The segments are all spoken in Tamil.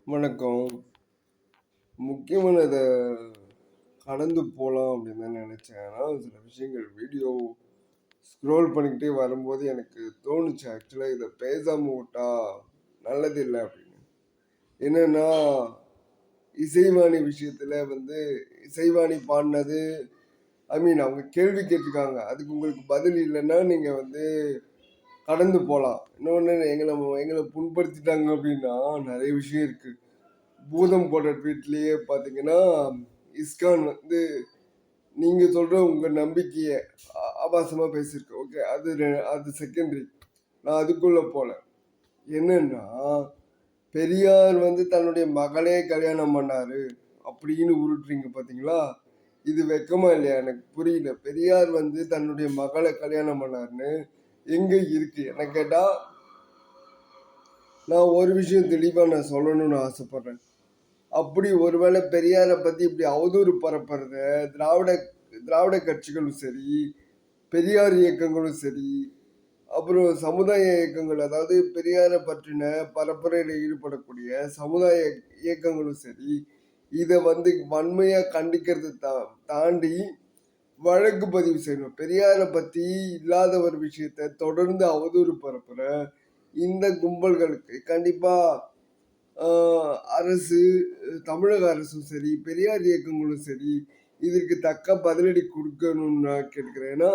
வணக்கம். முக்கியமான இத கடந்து போலாம் அப்படின்னு தான் நினைச்சேன். ஆனா சில விஷயங்கள் வீடியோ ஸ்க்ரோல் பண்ணிக்கிட்டே வரும்போது எனக்கு தோணுச்சு. ஆக்சுவலா இத பேசாம விட்டா நல்லதில்ல அப்படின்னு. என்னன்னா, இசைவாணி விஷயத்துல இசைவாணி பாடுனது அவங்க கேள்வி கேட்டிருக்காங்க. அதுக்கு உங்களுக்கு பதில் இல்லன்னா, நீங்க கடந்து போலாம். இன்னொன்னு எங்கள எங்கள புண்படுத்திட்டாங்க அப்படின்னா, நெறைய விஷயம் இருக்கு. பூதம் போட்ட ட்வீட்லயே பார்த்தீங்கன்னா, இஸ்கான் நீங்க சொல்ற உங்க நம்பிக்கைய ஆபாசமா பேசியிருக்கு. ஓகே. அது செகண்டரி. நான் அதுக்குள்ள போல. என்னன்னா, பெரியார் தன்னுடைய மகளே கல்யாணம் பண்ணாரு அப்படின்னு உருட்டுறீங்க பார்த்தீங்களா? இது வெட்கமா இல்லையா? எனக்கு புரியல. பெரியார் தன்னுடைய மகள கல்யாணம் பண்ணாருன்னு எங்க இருக்கு? என்ன கேட்டா, நான் ஒரு விஷயம் தெளிவா நான் சொல்லணும்னு ஆசைப்படுறேன். அப்படி ஒருவேளை பெரியாரை பத்தி இப்படி அவதூறு பரப்புறத திராவிட திராவிட கட்சிகளும் சரி, பெரியார் இயக்கங்களும் சரி, அப்புறம் சமுதாய இயக்கங்கள், அதாவது பெரியாரை பற்றின பரப்புரையில ஈடுபடக்கூடிய சமுதாய இயக்கங்களும் சரி, இதை வன்மையா கண்டிக்கிறது தாண்டி வழக்கு பதிவு செய்யணும். பெரியாரை பத்தி இல்லாத ஒரு விஷயத்த தொடர்ந்து அவதூறு பரப்புற இந்த கும்பல்களுக்கு கண்டிப்பா அரசு, தமிழக அரசும் சரி, பெரியார் இயக்கங்களும் சரி, இதற்கு தக்க பதிலடி கொடுக்கணும்னு நான் கேட்கிறேன். ஏன்னா,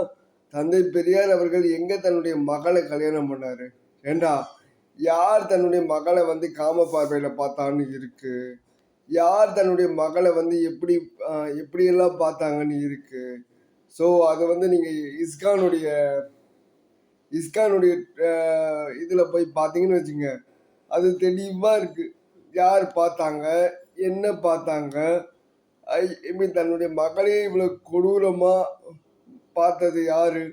தந்தை பெரியார் அவர்கள் எங்க தன்னுடைய மகளை கல்யாணம் பண்ணாரு? ஏண்டா, யார் தன்னுடைய மகளை காம பார்வையில பார்த்தான்னு இருக்கு. யார் தன்னுடைய மகளை எப்படி எப்படியெல்லாம் பார்த்தாங்கன்னு இருக்கு. ஸோ அதை நீங்க இஸ்கானுடைய இஸ்கானுடைய இதுல போய் பார்த்தீங்கன்னு வச்சுங்க, அது தெளிவா இருக்கு. யார் பார்த்தாங்க, என்ன பார்த்தாங்க, தன்னுடைய மகளே இவ்வளவு கொடூரமா பார்த்தது யாரு,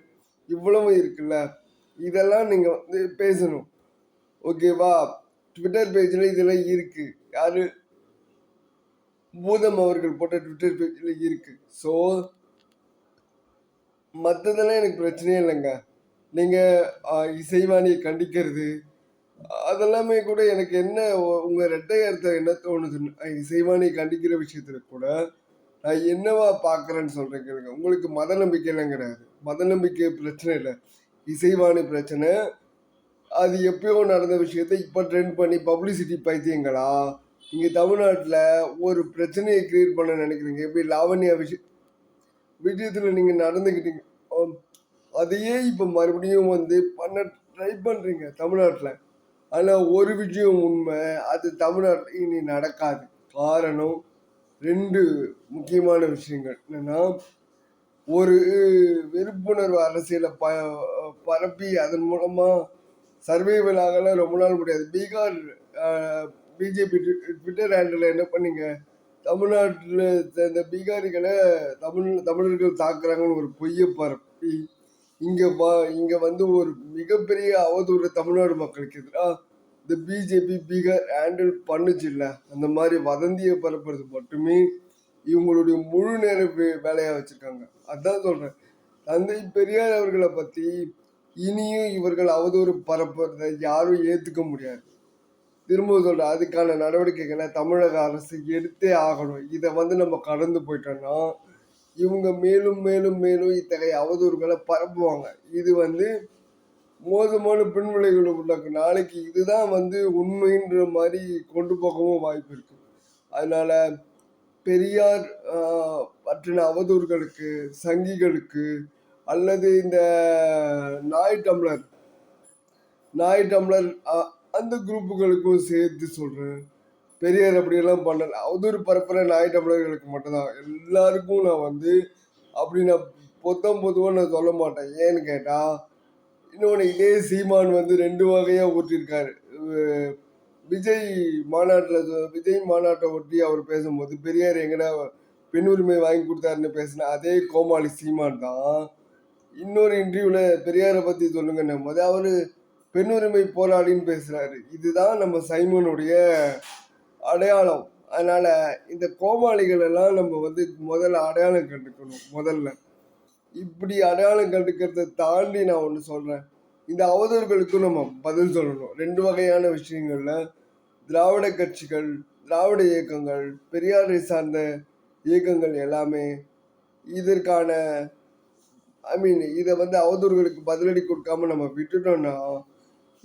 இவ்வளவு இருக்குல்ல. இதெல்லாம் நீங்க பேசணும். ஓகேவா? ட்விட்டர் பேஜ்ல இதெல்லாம் இருக்கு. யாரு, பூதம் அவர்கள் போட்ட ட்விட்டர் பேஜ்ல இருக்கு. ஸோ மற்றதெல்லாம் எனக்கு பிரச்சனையே இல்லைங்க. நீங்க இசைவாணியை கண்டிக்கிறது அதெல்லாமே கூட எனக்கு என்ன, உங்க ரெட்டை அர்த்தம் என்ன தோணுதுன்னு, இசைவாணி கண்டிக்கிற விஷயத்துல கூட நான் என்னவா பாக்குறேன்னு சொல்றேன் கேளுங்க. உங்களுக்கு மத நம்பிக்கை எல்லாம் கிடையாது. மத நம்பிக்கை பிரச்சனை இல்லை, இசைவாணி பிரச்சனை. அது எப்பயோ நடந்த விஷயத்தை இப்ப ட்ரெண்ட் பண்ணி பப்ளிசிட்டி பைத்தியங்களா இங்க தமிழ்நாட்டுல ஒரு பிரச்சனையை கிரியேட் பண்ண நினைக்கிறீங்க. எப்படி லாவண்யா விஷயத்துல நீங்க நடந்துக்கிட்டீங்க, அதையே இப்ப மறுபடியும் பண்ண ட்ரை பண்றீங்க தமிழ்நாட்டுல. ஆனா ஒரு விஷயம் உண்மை, அது தமிழ்நாட்டில் இனி நடக்காது. காரணம், ரெண்டு முக்கியமான விஷயங்கள். என்னன்னா, ஒரு விழிப்புணர்வு அரசியலை பரப்பி அதன் மூலமா சர்வைவல் ஆகலாம் ரொம்ப நாள் முடியாது. பீகார் பிஜேபி ட்விட்டர் ஹேண்டில் என்ன பண்ணீங்க, தமிழ்நாட்டில் இந்த பீகாரிகளை தமிழர்கள் தாக்குறாங்கன்னு ஒரு பொய்யை பரப்பி இங்க ஒரு மிகப்பெரிய அவதூறு தமிழ்நாடு மக்களுக்கு எதிராக இந்த பிஜேபி பீகார் ஹேண்டில் பண்ணுச்சு இல்ல. அந்த மாதிரி வதந்தியை பரப்புறது மட்டுமே இவங்களுடைய முழு நேர வேலையா வச்சிருக்காங்க. அதான் சொல்றேன், தந்தை பெரியார் அவர்களை பத்தி இனியும் இவர்கள் அவதூறு பரப்புறதை யாரும் ஏத்துக்க முடியாது. திரும்ப சொல்றேன், அதுக்கான நடவடிக்கைகளை தமிழக அரசு எடுத்தே ஆகணும். இதை நம்ம கடந்து போயிட்டோம்னா இவங்க மேலும் மேலும் மேலும் இத்தகைய அவதூறுகளை பரப்புவாங்க. இது மோசமான பின்விளைவுகளை உண்டாக்கும். நாளைக்கு இதுதான் உண்மைன்ற மாதிரி கொண்டு போகவும் வாய்ப்பு இருக்கு. அதனால பெரியார் பற்றின அவதூறுகளுக்கு, சங்கிகளுக்கு, அல்லது இந்த நாய் டம்ளர் அந்த குரூப்புகளுக்கும் சேர்த்து சொல்றேன், பெரியார் அப்படியெல்லாம் பண்ணல. அவதூறு பரப்புற நாய் டம்ளர்களுக்கு மட்டும்தான். எல்லாருக்கும் நான் அப்படி நான் பொதுவாக நான் சொல்ல மாட்டேன். ஏன்னு கேட்டா, இன்னொன்று, இதே சீமான் ரெண்டு வகையா ஊற்றிருக்காரு. விஜய் மாநாட்டை ஒட்டி அவர் பேசும்போது பெரியார் எங்கடா பெண் உரிமை வாங்கி கொடுத்தாருன்னு பேசின அதே கோமாளி சீமான் தான் இன்னொரு இன்டர்வியூல பெரியாரை பத்தி சொல்லுங்கன்னும் போது அவரு பெண் உரிமை போராடின்னு பேசுறாரு. இதுதான் நம்ம சைமனுடைய அடையாளம். அதனால இந்த கோமாளிகள் எல்லாம் நம்ம முதல்ல அடையாளம் கண்டுக்கணும். முதல்ல இப்படி அடையாளம் கண்டுக்கிறத தாண்டி நான் ஒன்று சொல்றேன், இந்த அவதூறுகளுக்கும் நம்ம பதில் சொல்லணும். ரெண்டு வகையான விஷயங்கள்ல திராவிட கட்சிகள், திராவிட இயக்கங்கள், பெரியாரை சார்ந்த இயக்கங்கள் எல்லாமே இதற்கான இதை வந்து அவதூறுகளுக்கு பதிலடி கொடுக்காம நம்ம விட்டுட்டோம்னா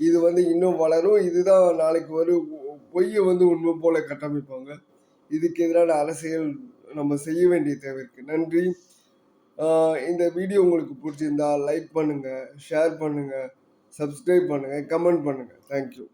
இது வந்து இன்னும் வளரும். இதுதான் நாளைக்கு வரும் பொய்யை வந்து உண்மை போல கட்டமைப்பாங்க. இதுக்கு எதிரான அரசியல் நம்ம செய்ய வேண்டிய தேவை இருக்கு. நன்றி. இந்த வீடியோ உங்களுக்கு பிடிச்சிருந்தா லைக் பண்ணுங்க, ஷேர் பண்ணுங்க, சப்ஸ்கிரைப் பண்ணுங்க, கமெண்ட் பண்ணுங்க. தேங்க்யூ.